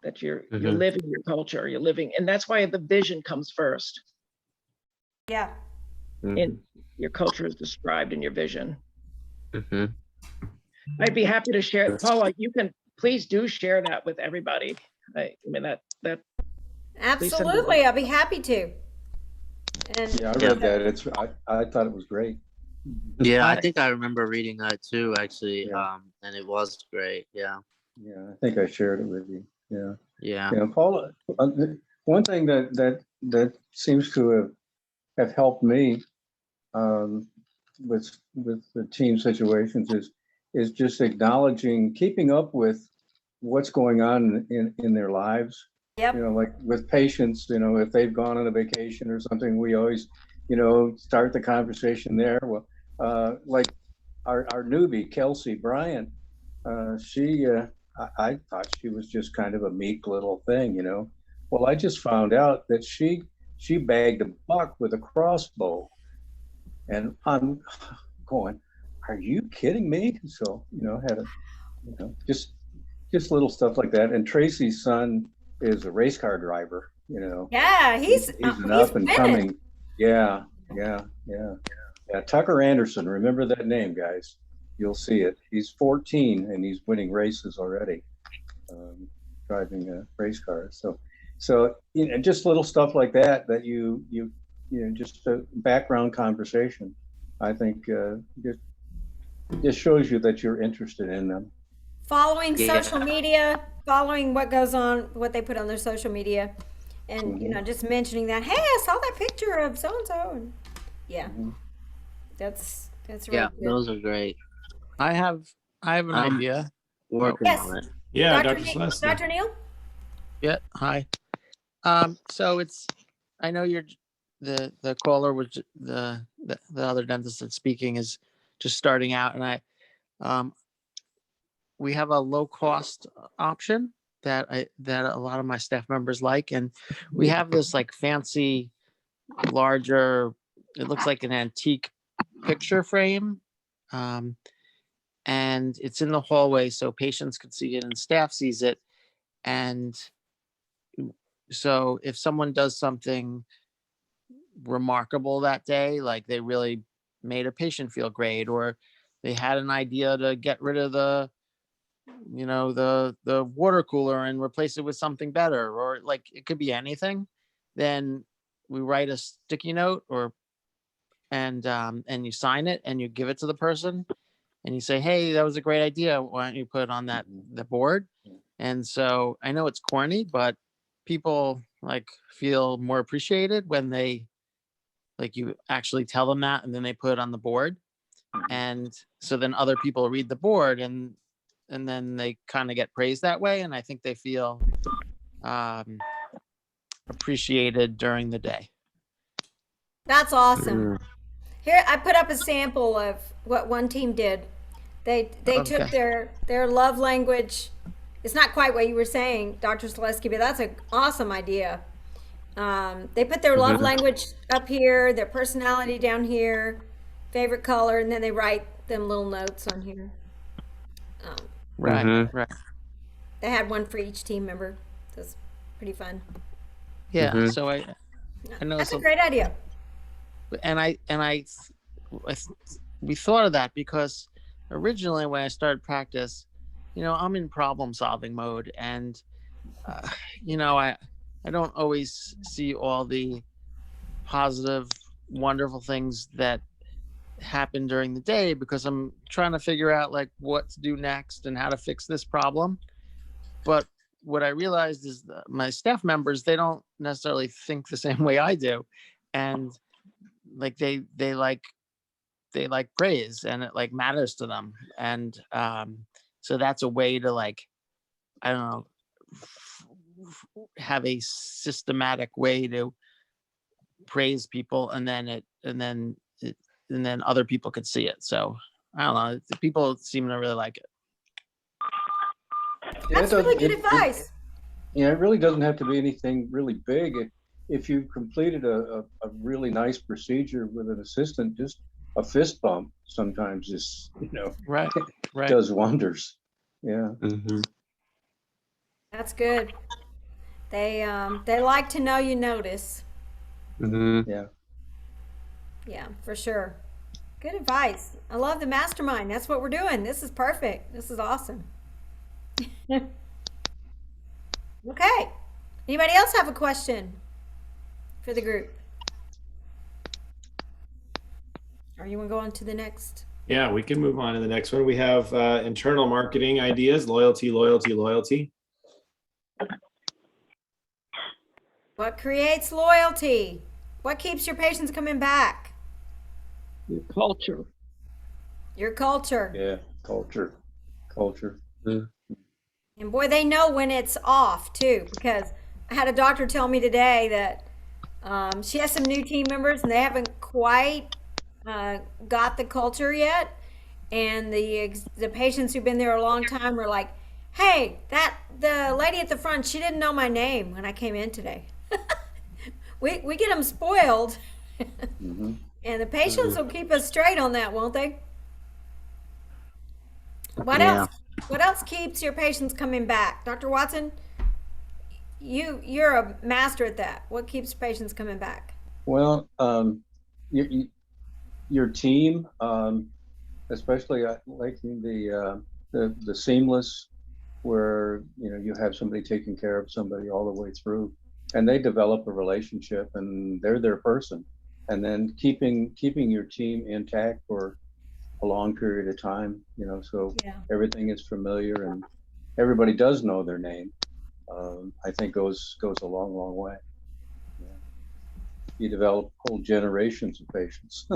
That you're living your culture, you're living, and that's why the vision comes first. Yeah. And your culture is described in your vision. Mm-hmm. I'd be happy to share it. Paula, you can please do share that with everybody. I mean that Absolutely, I'll be happy to. And Yeah, I read that. I thought it was great. Yeah, I think I remember reading that too, actually. And it was great. Yeah. Yeah, I think I shared it with you. Yeah. Yeah. Yeah, Paula. One thing that seems to have helped me with the team situations is just acknowledging, keeping up with what's going on in their lives. Yep. You know, like with patients, you know, if they've gone on a vacation or something, we always, you know, start the conversation there. Well, like our newbie, Kelsey Bryant, I thought she was just kind of a meek little thing, you know. Well, I just found out that she bagged a buck with a crossbow. And I'm going, are you kidding me? So, you know, just little stuff like that. And Tracy's son is a race car driver, you know. yeah, he's an up and winning. coming. Yeah. Tucker Anderson, remember that name, guys. You'll see it. He's 14 and he's winning races already, driving race cars. So you know, just little stuff like that you know, just a background conversation. I think just shows you that you're interested in them. Following Yeah. social media, following what goes on, what they put on their social media, and you know, just mentioning that, hey, I saw that picture of so and so, and yeah, that's really Yeah, good. those are great. I have an idea. Working Yes. on it. Yeah, Dr. Dr. Ne- Celeste. Dr. Neal? Yeah. Hi. So I know you're the caller was the other dentist that's speaking is just starting out, and we have a low cost option that a lot of my staff members like, and we have this like fancy, larger, it looks like an antique picture frame, and it's in the hallway so patients can see it and staff sees it, and so if someone does something remarkable that day, like they really made a patient feel great, or they had an idea to get rid of the water cooler and replace it with something better, or like it could be anything, then we write a sticky note and you sign it and you give it to the person and you say, hey, that was a great idea, why don't you put it on the board? And so I know it's corny, but people like feel more appreciated when they like you actually tell them that and then they put it on the board. And so then other people read the board and then they kind of get praised that way, and I think they feel appreciated during the day. That's awesome. Here, I put up a sample of what one team did. They took their love language. It's not quite what you were saying, Dr. Selesky, but that's an awesome idea. They put their love language up here, their personality down here, favorite color, and then they write them little notes on here. Right. They had one for each team member. That's pretty fun. Yeah. So I know That's a great idea. we thought of that because originally when I started practice, you know, I'm in problem solving mode, and you know, I I don't always see all the positive, wonderful things that happen during the day because I'm trying to figure out like what to do next and how to fix this problem. But what I realized is that my staff members, they don't necessarily think the same way I do. And like they like praise, and it like matters to them. And so that's a way to like, I don't know, have a systematic way to praise people, and then other people could see it. So I don't know, people seem to really like it. Yeah, That's really good advice. Yeah, it really doesn't have to be anything really big. If you completed a really nice procedure with an assistant, just a fist bump sometimes is, Right. does wonders. Yeah. That's good. They like to know you notice. Yeah. Yeah, for sure. Good advice. I love the mastermind. That's what we're doing. This is perfect. This is awesome. Okay. Anybody else have a question for the group? Or you want to go on to the next? Yeah, we can move on to the next one. We have internal marketing ideas, loyalty. What creates loyalty? What keeps your patients coming back? Your culture. Your culture. Yeah. Culture. And boy, they know when it's off too, because I had a doctor tell me today that she has some new team members and they haven't quite got the culture yet. And the patients who've been there a long time were like, "Hey, the lady at the front, she didn't know my name when I came in today." we get them spoiled, and the patients will keep us straight on that, won't they? What else? What else keeps your patients coming back, Dr. Watson? You're a master at that. What keeps patients coming back? Well, your team, especially like the seamless, where you have somebody taking care of somebody all the way through, and they develop a relationship, and they're their person, and then keeping your team intact for a long period of time, so everything is familiar and everybody does know their name. I think goes a long way. Yeah. You develop whole generations of patients.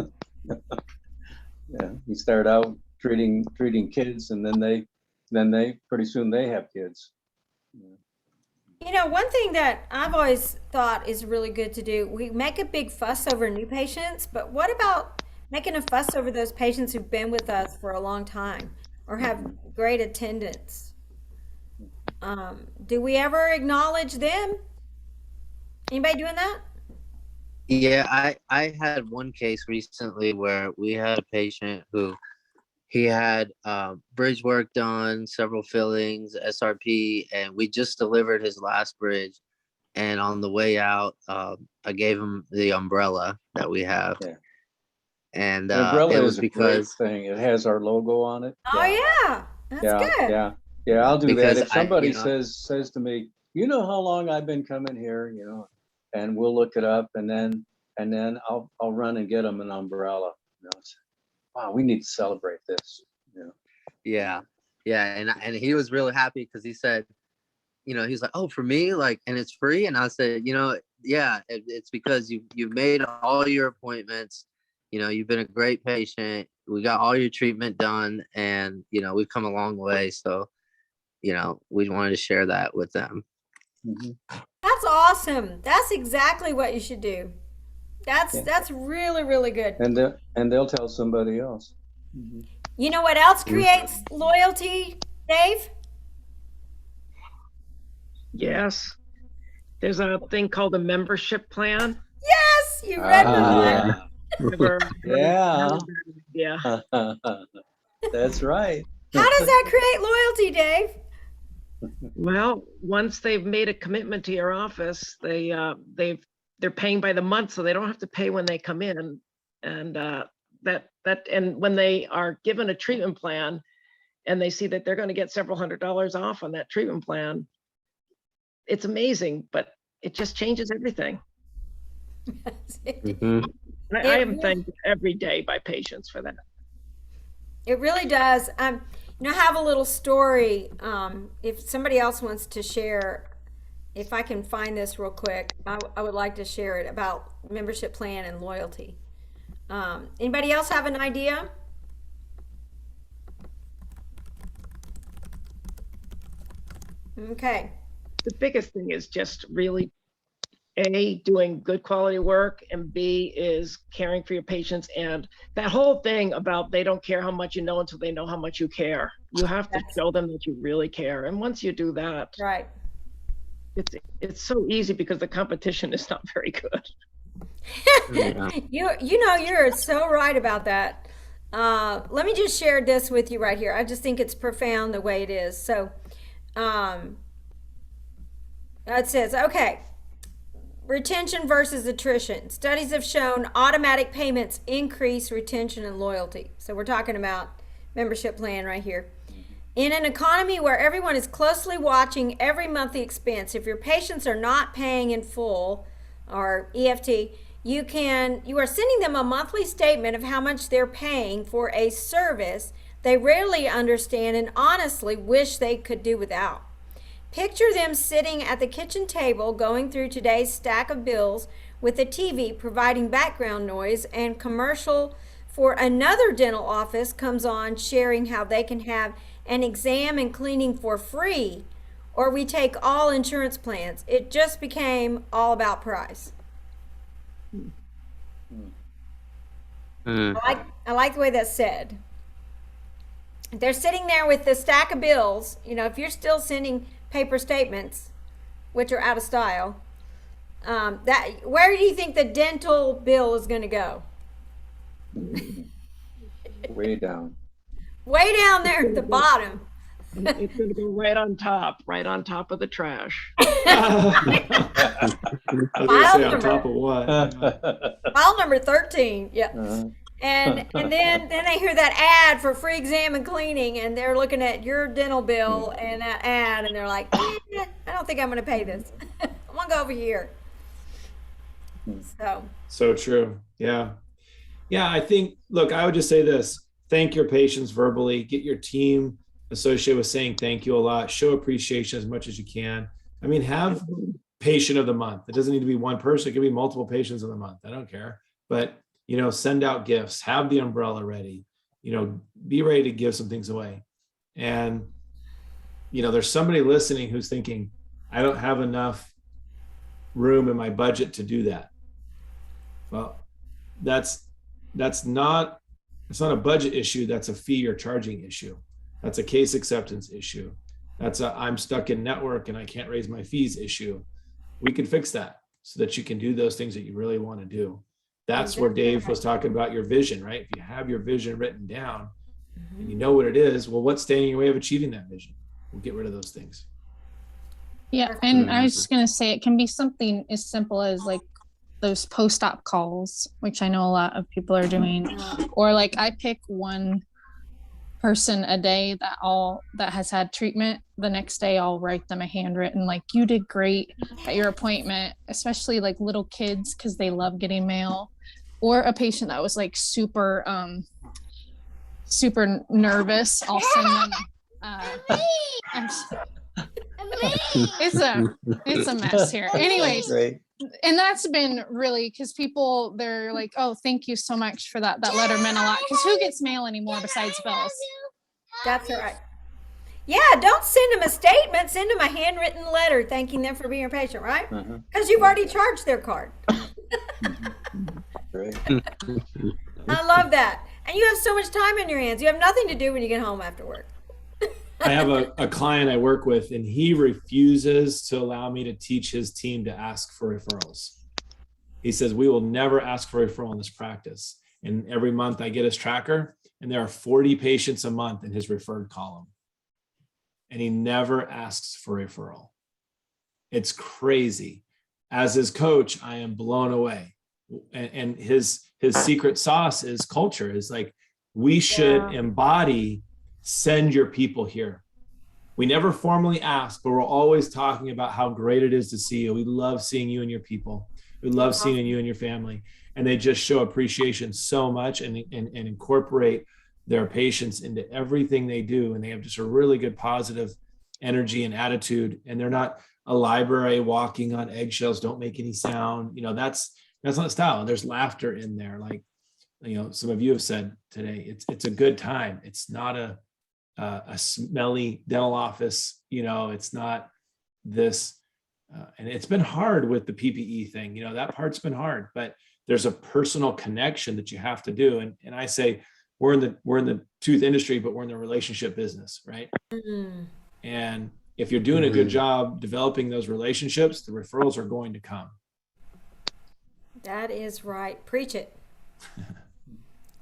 Yeah, you start out treating kids, and then they pretty soon they have kids. Yeah. One thing that I've always thought is really good to do, we make a big fuss over new patients, but what about making a fuss over those patients who've been with us for a long time or have great attendance? Do we ever acknowledge them? Anybody doing that? Yeah, I had one case recently where we had a patient who he had bridge work done, several fillings, SRP, and we just delivered his last bridge. And on the way out, I gave him the umbrella that we have. Yeah. And The umbrella it was is a because great thing. It has our logo on it. Oh yeah, that's good. Yeah. I'll do Because that. If somebody says to me, how long I've been coming here, and we'll look it up, and then I'll run and get them an umbrella. Wow, we need to celebrate this. Yeah. And he was really happy because he said, he's like, "Oh, for me, like, and it's free." And I said, yeah, it's because you've made all your appointments. You've been a great patient. We got all your treatment done, and we've come a long way. So, we wanted to share that with them. That's awesome. That's exactly what you should do. That's really, really good. And they'll tell somebody else. You know what else creates loyalty, Dave? Yes. There's a thing called a membership plan. Yes, you read that. Yeah. Yeah. That's right. How does that create loyalty, Dave? Well, once they've made a commitment to your office, they're paying by the month, so they don't have to pay when they come in. And and when they are given a treatment plan and they see that they're going to get several $100s off on that treatment plan, it's amazing. But it just changes everything. Mhm. I am thanked every day by patients for that. It really does. I have a little story. If somebody else wants to share, if I can find this real quick, I would like to share it about membership plan and loyalty. Anybody else have an idea? Okay. The biggest thing is just really A, doing good quality work, and B is caring for your patients. And that whole thing about they don't care how much you know until they know how much you care. You have to show them that you really care. And once you do that, Right. it's so easy because the competition is not very good. Yeah. You're so right about that. Let me just share this with you right here. I just think it's profound the way it is. So, it says, okay, retention versus attrition. Studies have shown automatic payments increase retention and loyalty. So we're talking about membership plan right here. In an economy where everyone is closely watching every monthly expense, if your patients are not paying in full or EFT, you are sending them a monthly statement of how much they're paying for a service they rarely understand and honestly wish they could do without. Picture them sitting at the kitchen table going through today's stack of bills with a TV providing background noise and commercial for another dental office comes on sharing how they can have an exam and cleaning for free, or we take all insurance plans. It just became all about price. Mm. I like the way that's said. They're sitting there with the stack of bills. If you're still sending paper statements, which are out of style, where do you think the dental bill is going to go? Way down. Way down there at the bottom. It's going to go right on top of the trash. I was gonna say on top of what? File number 13. Yeah. Uh-huh. And then they hear that ad for free exam and cleaning, and they're looking at your dental bill and that ad, and they're like, I don't think I'm going to pay this. I'm going to go over here. So true. Yeah. I think, look, I would just say this: thank your patients verbally, get your team associated with saying thank you a lot, show appreciation as much as you can. I mean, have patient of the month. It doesn't need to be one person. It can be multiple patients of the month. I don't care. But, send out gifts, have the umbrella ready, be ready to give some things away. And, there's somebody listening who's thinking, I don't have enough room in my budget to do that. Well, that's not a budget issue. That's a fee or charging issue. That's a case acceptance issue. That's I'm stuck in network and I can't raise my fees issue. We can fix that so that you can do those things that you really want to do. That's where Dave was talking about your vision, right? If you have your vision written down and you know what it is, well, what's standing in your way of achieving that vision? We'll get rid of those things. Yeah, and I was just gonna say it can be something as simple as like those post-op calls, which I know a lot of people are doing, or like I pick one person a day that has had treatment. The next day I'll write them a handwritten like, you did great at your appointment, especially like little kids because they love getting mail, or a patient that was like super nervous. I'll send them it's a mess here. Anyways, Great. and that's been really because people, they're like, oh, thank you so much for that letter meant a lot, because who gets mail anymore besides bills? That's right. Yeah, don't send them a statement, send them a handwritten letter thanking them for being your patient, right? Because you've already charged their card. Right. I love that. And you have so much time in your hands. You have nothing to do when you get home after work. I have a client I work with, and he refuses to allow me to teach his team to ask for referrals. He says, we will never ask for a referral in this practice. And every month I get his tracker, and there are 40 patients a month in his referred column. And he never asks for a referral. It's crazy. As his coach, I am blown away. And his secret sauce is culture. Is like, we should embody, send your people here. We never formally ask, but we're always talking about how great it is to see you. We love seeing you and your people. We love seeing you and your family. And they just show appreciation so much and incorporate their patients into everything they do. And they have just a really good positive energy and attitude. And they're not a library walking on eggshells, don't make any sound. You know, that's not the style. There's laughter in there. Like, you know, some of you have said today, it's a good time. It's not a smelly dental office. You know, it's not this, and it's been hard with the PPE thing. You know, that part's been hard, but there's a personal connection that you have to do. And I say, we're in the tooth industry, but we're in the relationship business, right? Mm-hmm. And if you're doing a good job developing those relationships, the referrals are going to come. That is right. Preach it.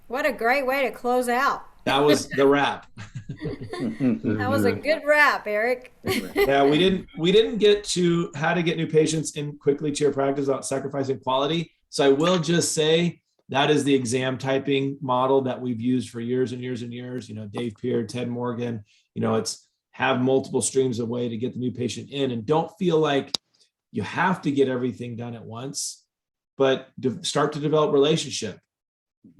What a great way to close out. That was the wrap. That was a good wrap, Eric. Yeah, we didn't get to how to get new patients in quickly to your practice without sacrificing quality. So I will just say that is the exam typing model that we've used for years and years and years. You know, Dave Peer, Ted Morgan, you know, it's have multiple streams of way to get the new patient in, and don't feel like you have to get everything done at once, but start to develop relationship.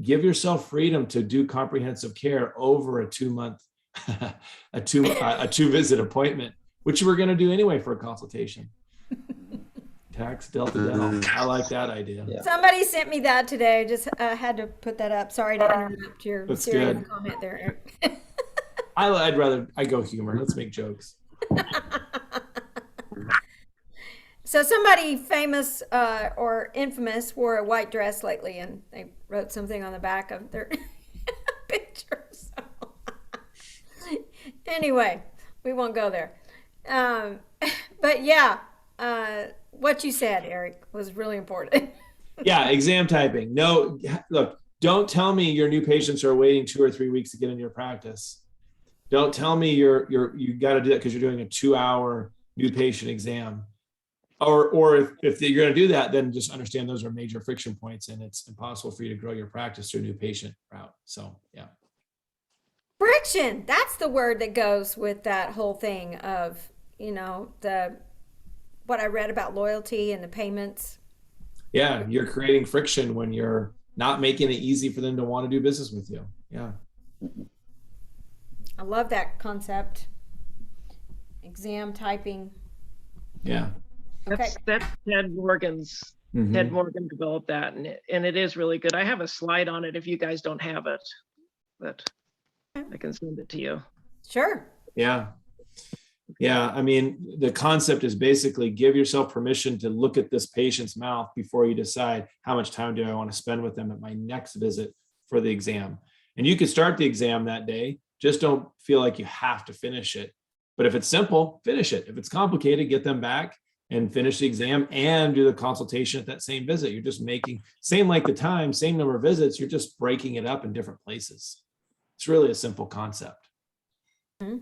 Give yourself freedom to do comprehensive care over a 2-month, a two visit appointment, which we're going to do anyway for a consultation. Tax Delta Dental. I like that idea. Yeah. Somebody sent me that today. Just had to put that up. Sorry to interrupt your That's serious good. comment there, Eric. I go humor. Let's make jokes. So somebody famous or infamous wore a white dress lately, and they wrote something on the back of their picture. So. Anyway, we won't go there. But yeah, what you said, Eric, was really important. Yeah, exam typing. No, look, don't tell me your new patients are waiting 2 or 3 weeks to get into your practice. Don't tell me you got to do that because you're doing a 2-hour new patient exam. Or if you're going to do that, then just understand those are major friction points, and it's impossible for you to grow your practice to a new patient route. So, yeah. Friction. That's the word that goes with that whole thing of, you know, what I read about loyalty and the payments. Yeah, you're creating friction when you're not making it easy for them to want to do business with you. Yeah. I love that concept. Exam typing. Yeah. Okay. That's Ted Morgan's. Ted Morgan developed that, and it is really good. I have a slide on it if you guys don't have it, but I can send it to you. Sure. Yeah. Yeah. I mean, the concept is basically give yourself permission to look at this patient's mouth before you decide how much time do I want to spend with them at my next visit for the exam. And you could start the exam that day. Just don't feel like you have to finish it. But if it's simple, finish it. If it's complicated, get them back and finish the exam and do the consultation at that same visit. You're just making, same like the time, same number of visits, you're just breaking it up in different places. It's really a simple concept. Mm-hmm.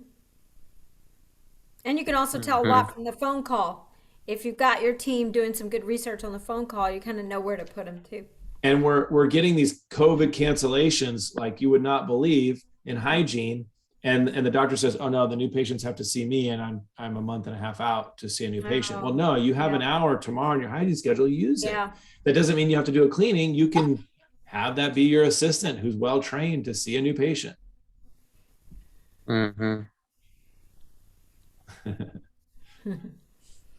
And you can also tell a lot from the phone call. If you've got your team doing some good research on the phone call, you kind of know where to put them too. And we're getting these COVID cancellations like you would not believe in hygiene. And the doctor says, oh no, the new patients have to see me, and I'm a month and a half out to see a new patient. Well, no, you have an hour tomorrow in your hygiene schedule, use it. That doesn't mean you have to do a cleaning. You can have that be your assistant who's well trained to see a new patient. Mm-hmm. All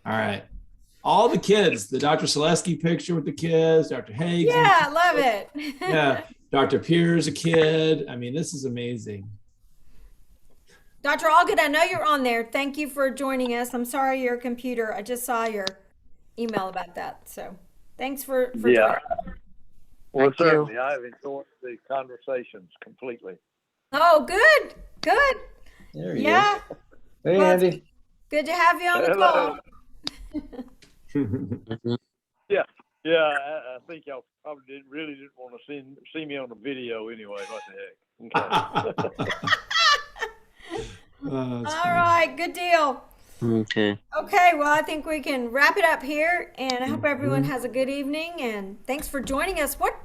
right. All the kids, the Dr. Selesky picture with the kids, Dr. Haig. Yeah, I love it. Yeah. Dr. Pierre's a kid. I mean, this is amazing. Dr. Allgood, I know you're on there. Thank you for joining us. I'm sorry your computer. I just saw your email about that. So thanks for joining. Well, certainly. I've enjoyed the conversations completely. Oh, good. Good. There you go. Hey, Well, Andy. Good to have you on the Hello. call. Yeah, I think y'all probably didn't want to see me on the video anyway. What the heck? Okay. All right, good deal. Okay. Okay, well, I think we can wrap it up here, and I hope everyone has a good evening, and thanks for joining us. What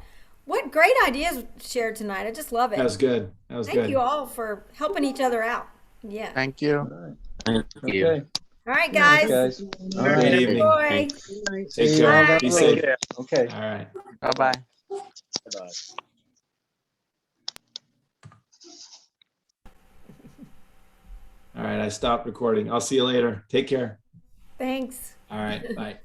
great ideas shared tonight. I just love it. That was good. That was Thank good. you all for helping each other out. Yeah. Thank you. All right. Thank you. Okay. All right, Thanks, guys. guys. All right. Good evening. Boy. Take See you all care. down Be the safe. road. Okay. All right. Bye-bye. Bye. All right. I stopped recording. I'll see you later. Take care. Thanks. All right. Bye.